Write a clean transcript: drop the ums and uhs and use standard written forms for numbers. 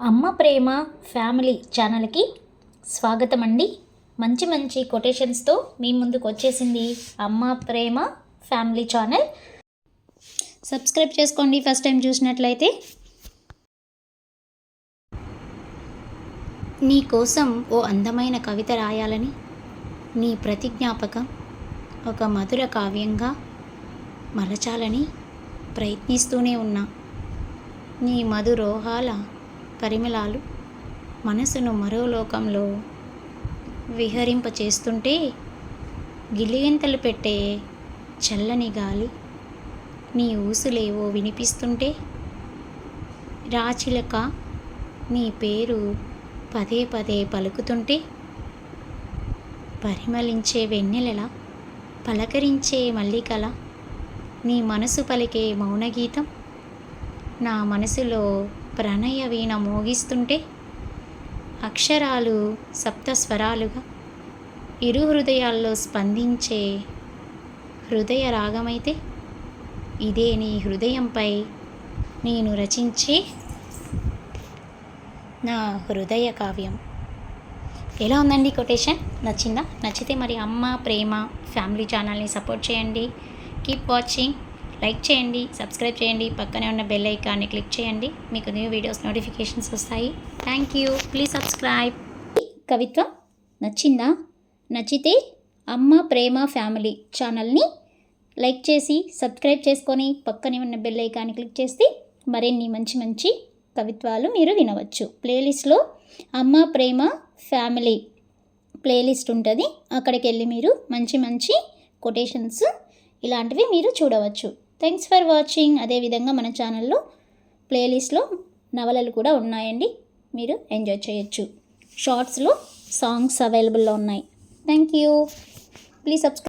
అమ్మ ప్రేమ ఫ్యామిలీ ఛానల్కి స్వాగతం అండి. మంచి మంచి కొటేషన్స్తో మీ ముందుకు వచ్చేసింది అమ్మ ప్రేమ ఫ్యామిలీ ఛానల్. సబ్స్క్రైబ్ చేసుకోండి ఫస్ట్ టైం చూసినట్లయితే. నీ కోసం ఓ అందమైన కవిత రాయాలని, నీ ప్రతి జ్ఞాపకం ఒక మధుర కావ్యంగా మలచాలని ప్రయత్నిస్తూనే ఉన్నా. నీ మధురోహాల పరిమళాలు మనసును మరో లోకంలో విహరింపచేస్తుంటే, గిలిగింతలు పెట్టే చల్లని గాలి నీ ఊసులేవో వినిపిస్తుంటే, రాచిలక నీ పేరు పదే పదే పలుకుతుంటే, పరిమళించే వెన్నెలలా పలకరించే మల్లికల నీ మనసు పలికే మౌనగీతం నా మనసులో ప్రణయ వీణ మోగిస్తుంటే, అక్షరాలు సప్తస్వరాలుగా ఇరు హృదయాల్లో స్పందించే హృదయ రాగమైతే, ఇదే నీ హృదయంపై నేను రచించే నా హృదయ కావ్యం. ఎలా ఉందండి కొటేషన్? నచ్చిందా? నచ్చితే మరి అమ్మ ప్రేమ ఫ్యామిలీ ఛానల్ని సపోర్ట్ చేయండి. Keep watching. లైక్ చేయండి, సబ్స్క్రైబ్ చేయండి, పక్కనే ఉన్న బెల్ ఐకాన్ని క్లిక్ చేయండి. మీకు న్యూ వీడియోస్ నోటిఫికేషన్స్ వస్తాయి. Thank you. Please subscribe. కవిత్వం నచ్చిందా? నచ్చితే అమ్మ ప్రేమ ఫ్యామిలీ ఛానల్ని లైక్ చేసి సబ్స్క్రైబ్ చేసుకొని పక్కనే ఉన్న బెల్ ఐకాన్ని క్లిక్ చేస్తే మరిన్ని మంచి మంచి కవిత్వాలు మీరు వినవచ్చు. ప్లేలిస్ట్లో అమ్మ ప్రేమ ఫ్యామిలీ ప్లేలిస్ట్ ఉంటుంది. అక్కడికి వెళ్ళి మీరు మంచి మంచి కొటేషన్స్ ఇలాంటివి మీరు చూడవచ్చు. Thanks for watching. అదేవిధంగా మన ఛానల్లో ప్లేలిస్ట్లో నవలలు కూడా ఉన్నాయండి, మీరు ఎంజాయ్ చేయొచ్చు. షార్ట్స్లో సాంగ్స్ అవైలబుల్లో ఉన్నాయి. Thank you. Please subscribe.